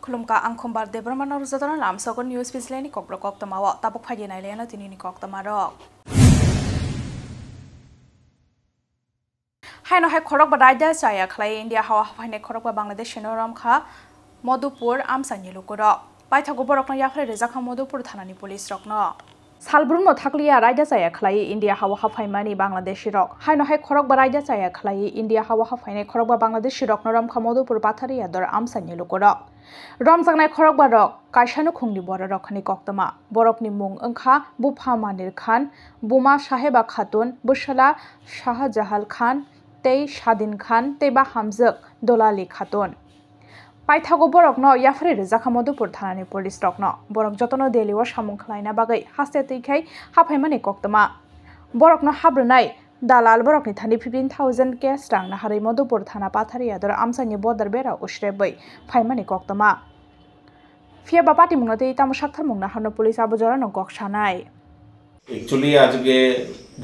Khulumka angkhumbar debrmana ruzadana lamsokon news bisleni kokbrokok tamawa tapok phadi nailena tinini kok tamarok Haino hai khorok badaida saya khlai India hawa haine khorok ba Bangladesh noram kha Modupur amsani lukuro paithago borokna yafre rezakha Modupur thanani police rokno Salbrunno thakliya raida saya khlai India hawa hafaimani Bangladesh rok haino hai khorok ba raida saya khlai India hawa hafaine khorok ba Bangladesh rok noram kha Modupur pathari ador amsani lukuro Ramsangnai khorok ba rok kaishanu khungni bor rok khani koktama borokni mung angkha Bupha Manir Khan Buma Saheba Khatun Bushala Shah Jahal Khan Tei Shadin Khan Teba Hamzak Dolali Khatun Paithago borok no yafre rezakha Modupur thanani police rok no borok jotono deliwa samung khlaina bagai haste teikhai hafaimani koktama borok no habrnai dalal borokni thani 15,000 cash rang na harai Modupur thana pathari ador amsani bodar bera usrebai faimani koktama ফিয়া বাপাটি মুংনাতে তাম সাক্ষার মুংনা হানো police আবজরা ন গকসানাই actually আজকে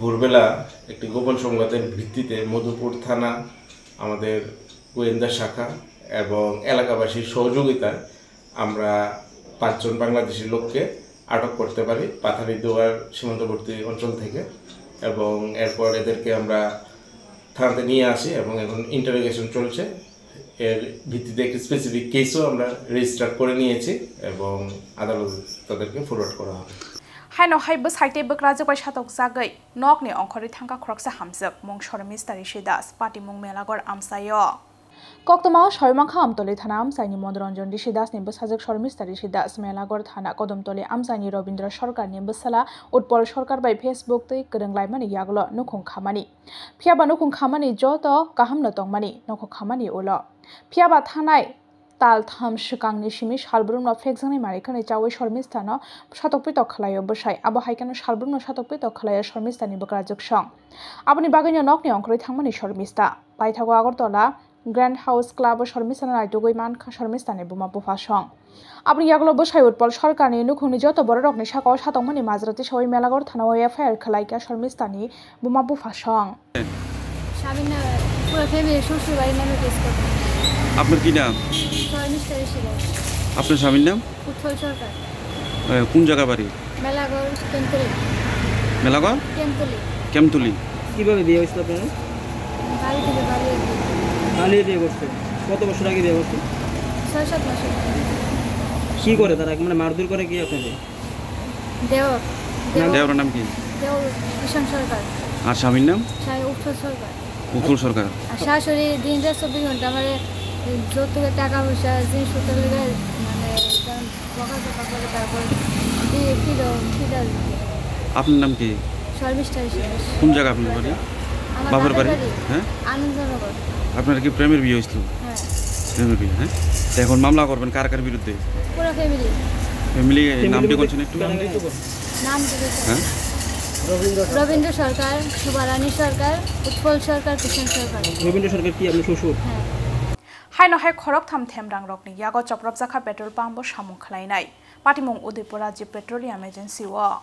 ভোরবেলা একটি গোপন সংবাদের ভিত্তিতে মধুপুর থানা আমাদের গোয়েন্দা শাখা এবং এলাকাবাসীর সহযোগিতায় আমরা 5 জন বাংলাদেশি লোককে আটক করতে পারি পাথারি দুয়ার সীমান্তবর্তী অঞ্চল থেকে এবং এরপর এদেরকে আমরা থানাতে নিয়ে আসি এবং এখন ইন্টারোগেশন চলছে এর ভিত্তিতে একটি স্পেসিফিক কেসও আমরা রেজিস্টার করে নিয়েছি এবং আদালতে তাদেরকে ফরওয়ার্ড করা হবে হাইনো হাইবো সাইতে বকরাজে বাই সাতক জাগৈ নকনি অংখরি থাঙ্কা খরকসা হামজক মং শরমিস্তারি শিদাস পাটি Mong মেলাগর আমসায় Koktama Shormangha Amtoli Thana Amsaini Mondoranjan Rishidas ni Bosajak Shormistari Rishidas Melagor Thana Kodomtoli Amsaini Robindra Sarkar ni Bosala Utpol Sarkar by Facebook tei Kerenglai Yaglo Nukung Khamani Phiaba Nukung Khamani Joto Kahamno Tongmani Nokong Khamani Ulo Phiaba Thanai Tal Tham Shikangni Shimi Shalbrumno Fexani Marikani Chawi Shormistano Shatokpito Khlayo Bosai Abo Haikano Shalbrumno Shatokpito Khlayo Shormistani Bokrajuk Shong Aboni Bagino Nokni Onkori Thangmani Shormista Paithago Agortola Grand House Club Shormistana Naitugoi Manka Shormistani Buma Bufa Shong Abni Yaglo Bosai Utpol Sarkarni Nukungni Joto Borokni Shako Shatongmani Mazrati Shoi Melagor Thana FIR Khalaika Shormistani Buma Bufa Shong Shamina পুরো family শ্বশুর বাড়ি নামে case করতে আপনার কি নাম শর্মিষ্ঠা ঋষিদাস আপনার স্বামীর নাম উৎপল সরকার কোন জায়গা বাড়ি মেলাগড় কেমতলি মেলাগড় কেমতলি কিভাবে বিয়ে হয়েছিল আপনার বাড়ি থেকে পালিয়ে বিয়ে করছে কত বছর আগে বিয়ে করছে 6-7 মাস কি করে তারা মানে মারধর করে কি আপনাদের দেওর নাম কি কিষাণ সরকার আর স্বামীর নাম উৎপল সরকার আর শাশুড়ি দিন রাত 24 ঘন্টা আমার যৌতুকের টাকা পয়সা জিনিসপত্র মানে বকা করে তারপর আপনার নাম কি শর্মিষ্ঠা ঋষিদাস কোন জায়গা আপনার বাড়ি বাবার বাড়ি হ্যাঁ আনন্দনগর আপনার কি প্রেমের বিয়ে হয়েছিল হ্যাঁ প্রেমের বিয়ে হ্যাঁ এখন মামলা করবেন কার কার বিরুদ্ধে পুরো ফ্যামিলি নামটি বলছেন একটু নাম হ্যাঁ রবীন্দ্র সরকার সুবারানী সরকার উৎপল সরকার কিষাণ সরকার রবীন্দ্র সরকার কি আপনি শ্বশুর হ্যাঁ Haino hai khorok tham themrang rokni yago choprop jakha petrol pump bo samung khlainai patimong Udaipur Rajya Petroleum Agency wa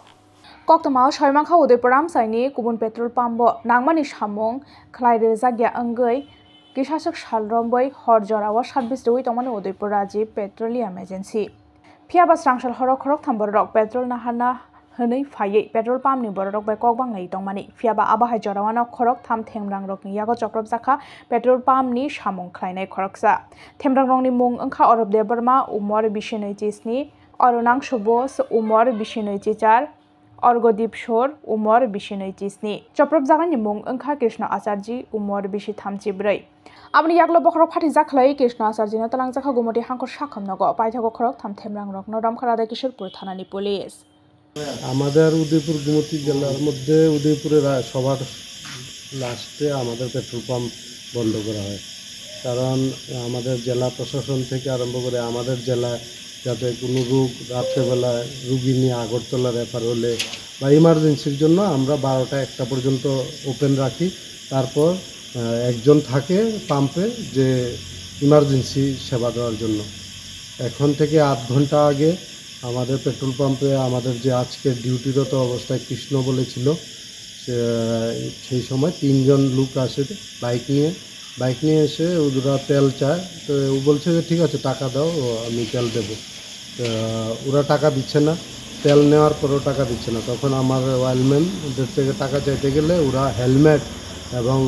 Koktama Shormangha Udaipur Amsaini kubun petrol pump bo nangmani samung khlaire jagya angoi Kisashak Shalromboi Horjorawa Service Doi Tomani Udaipur Rajya Petroleum Agency Phiaba Srangshal horok khorok tham borok petrol nahana Hönei Faye Petrol Pump ni borok by Kokbangai Tongmani Phiaba Abahai Jorawana Khorok Tham Themrang Rokni Yago Chokrop Jakha Petrol Pump ni Samung Khlainai Khoroksa Themrang Rongni Mung Angkha Orob Debarma Umor Bishinoi Chisni Orunang Shubos Umor Bishinoi Chichar Orgodip Shor Umor Bishinoi Chisni Choprop Jakani Mung Angkha Krishna Acharji Umor Bishi Thamchibrei Abni Yaglo Bokrok Phati Jakhlai Krishna Acharji no Talang Jakha Gumoti Hangkor Shakham Nago Paithago Khorok Tham Themrang Rokno Ramkharada Kishorpur Thanani Police আমাদের উদয়পুর গোমতী জেলার মধ্যে উদয়পুরের সবার লাস্টে আমাদের petrol pump বন্ধ করা হয় কারণ আমাদের জেলা প্রশাসন থেকে আরম্ভ করে আমাদের জেলায় যাতে কোনো রোগ রাত্রেবেলায় রুগী নিয়ে আগরতলা রেফার হলে বা ইমার্জেন্সির জন্য আমরা 12টা 1টা পর্যন্ত ওপেন রাখি তারপর একজন থাকে পাম্পে যে ইমার্জেন্সি সেবা দেওয়ার জন্য এখন থেকে 8 ঘন্টা আগে আমাদের পেট্রোল পাম্পে আমাদের যে আজকে ডিউটিরত অবস্থায় কৃষ্ণ বলেছিল সেই সময় 3 জন লোক আসে বাইক নিয়ে বাইক নিয়ে এসে ওরা তেল চায়, তো ও বলছে যে ঠিক আছে টাকা দাও, আমি তেল দেবো। ওরা টাকা দিচ্ছে না, তেল নেওয়ার পরেও টাকা দিচ্ছে না। তখন আমার ওয়াইল্ডম্যান ওদের থেকে টাকা চাইতে গেলে ওরা হেলমেট এবং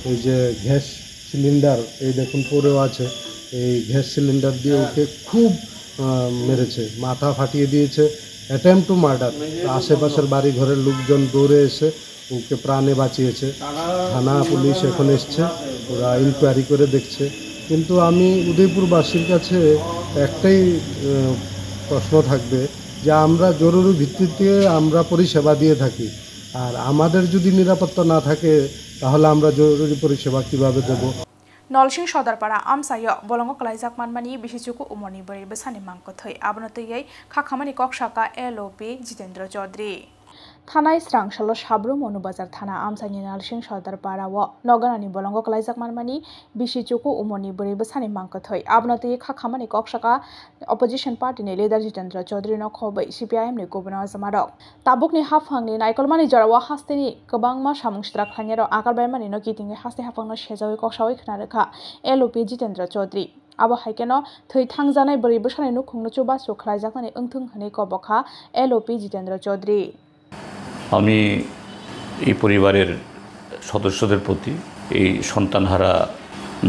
এই যে গ্যাস সিলিন্ডার, এই দেখুন পরেও আছে, এই গ্যাস সিলিন্ডার দিয়ে ওকে খুব মেরেছে, মাথা ফাটিয়ে দিয়েছে, অ্যাটেম্প টু মার্ডার। আশেপাশের বাড়ি ঘরের লোকজন দৌড়ে এসে ওকে প্রাণে বাঁচিয়েছে। থানা পুলিশ এখন এসছে, ওরা ইনকোয়ারি করে দেখছে। কিন্তু আমি উদয়পুরবাসীর কাছে একটাই প্রশ্ন থাকবে যে আমরা জরুরি ভিত্তিতে আমরা পরিষেবা দিয়ে থাকি, আর আমাদের যদি নিরাপত্তা না থাকে তাহলে আমরা জরুরি পরিষেবা কীভাবে দেব? নলসিং সদরপাড়া আমসায় বলঙ্গ কলাইজাক মানমানি বিশিচুকু উমনি বরি বেসানি মাংকথৈ আবনতৈ খাখামানি ককসাকা এলওপি জিতেন্দ্র চৌধুরী থানায় স্রাংশাল সাব্রুম অনুবাজার থানা আমসানি নলসিং সদরপাড়া ও নগরানি বলঙ্গ কলাইজাক মানমানি বিশিচুকু উমনি বরি বেসানি মাংকথৈ আবনতৈ খাখামানি ককসাকা অপোজিশন পার্টিनि লিডার জিতেন্দ্র চৌধুরী নখबै সিপিআইএম नि गबनाव जमारक ताबुकनि हाफांनि नायकलमानि जरावा हास्तेनि गोबांमा सामुंस्त्रा खान्यारो आगारबायमानि न कितिंनि हास्ते हाफांनो सेजावै कक्सावै खोनारोखा एलओपि जितेंद्र चौधुरी आबो हाइकेनो थै थांजानाय बोरै बोसानाय नुखुंनो चुबा सुख्लायजाकनानि ओंथों हनै कबखा एलओपि जितेंद्र चौधुरी আমি এই পরিবারের সদস্যদের প্রতি, এই সন্তানহারা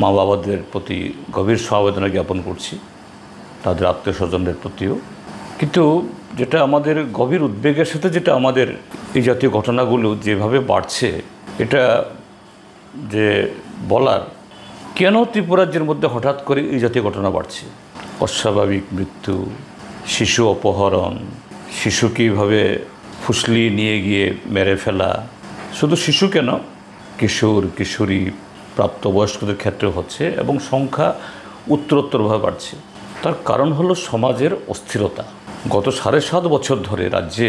মা বাবাদের প্রতি গভীর সমবেদনা জ্ঞাপন করছি, তাদের আত্মীয় স্বজনদের প্রতিও। কিন্তু যেটা আমাদের গভীর উদ্বেগের সাথে যেটা আমাদের এই জাতীয় ঘটনাগুলো যেভাবে বাড়ছে, এটা যে বলার কেন ত্রিপুরা রাজ্যের মধ্যে হঠাৎ করে এই জাতীয় ঘটনা বাড়ছে। অস্বাভাবিক মৃত্যু, শিশু অপহরণ, শিশুকে এইভাবে ফুসলি নিয়ে গিয়ে মেরে ফেলা, শুধু শিশু কেন, কিশোর কিশোরী প্রাপ্তবয়স্কদের ক্ষেত্রে হচ্ছে এবং সংখ্যা উত্তরোত্তরভাবে বাড়ছে। তার কারণ হলো সমাজের অস্থিরতা। গত 7.5 বছর ধরে রাজ্যে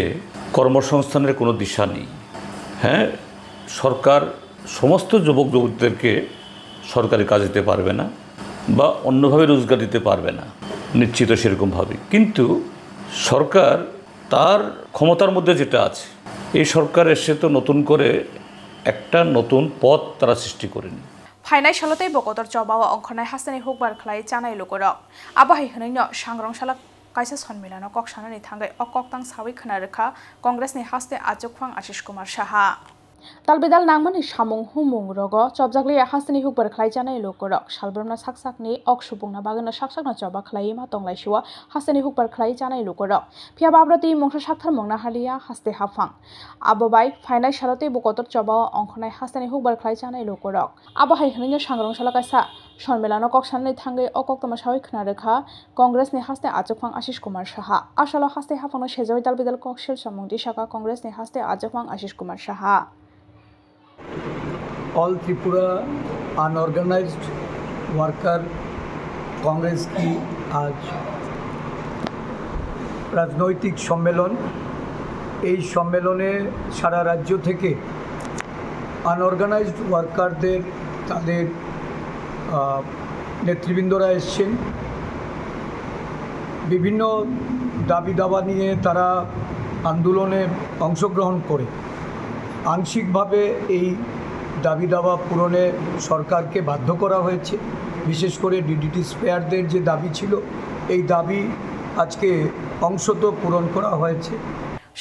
কর্মসংস্থানের কোনো দিশা নেই। হ্যাঁ, সরকার সমস্ত যুবক যুবতীদেরকে সরকারি কাজ দিতে পারবে না বা অন্যভাবে রোজগার দিতে পারবে না, নিশ্চিত সেরকমভাবে। কিন্তু সরকার তার ক্ষমতার মধ্যে যেটা আছে, এই সরকার এসে তো নতুন করে একটা নতুন পথ তারা সৃষ্টি করেনি। ফাইনাই সালতে বকতর চবাও অংখনায় হাসনানি হুকবার খালাই চানাই লোকরক আবহাই হনৈন্য সাংরংশালা কাইসা সন্মিলন ককসানানি थांगाय अकक्तां सावै खोनारोखा कंग्रेसनि हास्ते आजोगफां आशिष कुमार साहा तालबेदाल नांगमानि सामुं हुमुं रग चबजागले हास्तेनि हुकबार खालाय जानाय लोकरक सालब्रमना साकसाकनि अक सुबुंना बागना साकसाकना चबा खालाय मा तंलायसिवा हास्तेनि हुकबार खालाय जानाय लोकरक फिया बाब्रति मंसा साकथार मंगना हालिया हास्ते हाफां आबोबाय फाइनाय सालते बकतर चबा अंखनाय हास्तेनि हुकबार खालाय जानाय लोकरक आबहाय हनैनो सांग्रंसाला कायसा सन्मेलन कक्सानानि थांगाय अकक्तमा सावै खोनारोखा कंग्रेसनि हास्ते आजोगफां आशिष कुमार साहा आसाला हास्ते हाफांनो सेजावै तालबेदाल कक्सेल सामुंति शाखा कंग्रेसनि हास्ते आजोगफां Ashish Kumar Saha all Tripura unorganised worker Congress की आज राजनैतिक सम्मेलन এই সম্মেলনে সারা রাজ্য থেকে আনঅর্গানাইজড ওয়ার্কারদের তাদের নেতৃবৃন্দরা এসেছেন। বিভিন্ন দাবি দাবা নিয়ে তারা আন্দোলনে অংশগ্রহণ করে আংশিকভাবে এই দাবি দাবা পূরণে সরকারকে বাধ্য করা হয়েছে। বিশেষ করে ডিডিটি স্পেয়ারদের যে দাবি ছিল, এই দাবি আজকে অংশত পূরণ করা হয়েছে।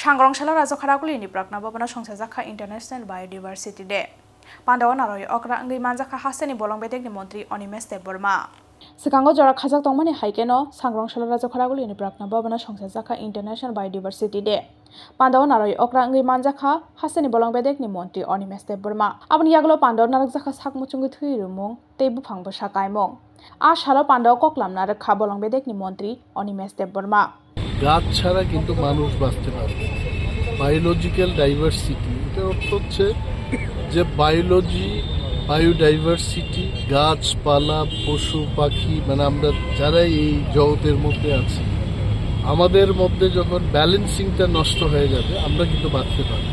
सांग्रंशाला राजखारागुलिनि प्रागना बबना संसाजाखा इंटरनेशनल बायोडाइवर्सिटी डे पांडावा नारय अक्रा अंगै मानजाखा हासेनि बलंबेदेगनि मंत्री अनिमेश देबबर्मा सिगांगो जरा खाजाक तंमानि हाइकेनो सांग्रंशाला राजखारागुलिनि प्रागना बबना संसाजाखा इंटरनेशनल बायोडाइवर्सिटी डे पांडावा नारय अक्रा अंगै मानजाखा हासेनि बलंबेदेगनि मंत्री अनिमेश देबबर्मा आबनि यागलो पांडावा नारजाखा साकमुचुंगै थुइरुमुं तेबु फांबो साकायमों आ सालो पांडावा कक्लाम नारखा बलंबेदेगनि मंत्री अनिमेश देबबर्मा গাছ ছাড়া কিন্তু মানুষ বাঁচতে পারবে। বায়োলজিক্যাল ডাইভার্সিটি, এটা অর্থ হচ্ছে যে বায়োলজি, বায়োডাইভার্সিটি, গাছপালা, পশু পাখি, মানে আমরা যারা এই জগতের মধ্যে আছি, আমাদের মধ্যে যখন ব্যালেন্সিংটা নষ্ট হয়ে যাবে আমরা কিন্তু বাঁচতে পারবো।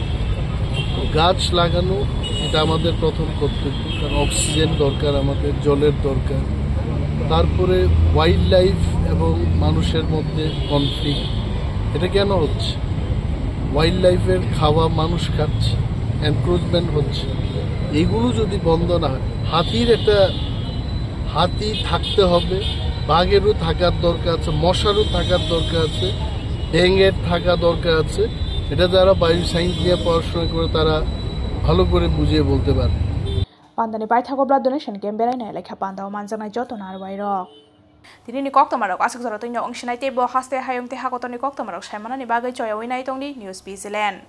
গাছ লাগানো এটা আমাদের প্রথম কর্তব্য, কারণ অক্সিজেন দরকার, আমাদের জলের দরকার। তারপরে ওয়াইল্ড লাইফ এবং মানুষের মধ্যে কনফ্লিক্ট, এটা কেন হচ্ছে? ওয়াইল্ড লাইফের খাওয়া মানুষ খাচ্ছে, এনক্রোচমেন্ট হচ্ছে। এগুলো যদি বন্ধ না হয়, হাতি থাকতে হবে, বাঘেরও থাকার দরকার আছে, মশারও থাকার দরকার আছে, ব্যাঙের থাকা দরকার আছে। এটা যারা বায়ু সায়েন্স নিয়ে পড়াশোনা করে তারা ভালো করে বুঝিয়ে বলতে পারে। পান্দানি বাইথাগোব্রা ডোনেশন কেম বেরাयनाय लेखा पान्दाव मानजानाय जतनार बायरक दिनैनि कक्तमारक आसक जरा तैनो अंशनाय तेबो हास्ते हायंते हागतनि कक्तमारक सायमानानि बागै चयावै नायतंनि निउज बिजिलेण्ड।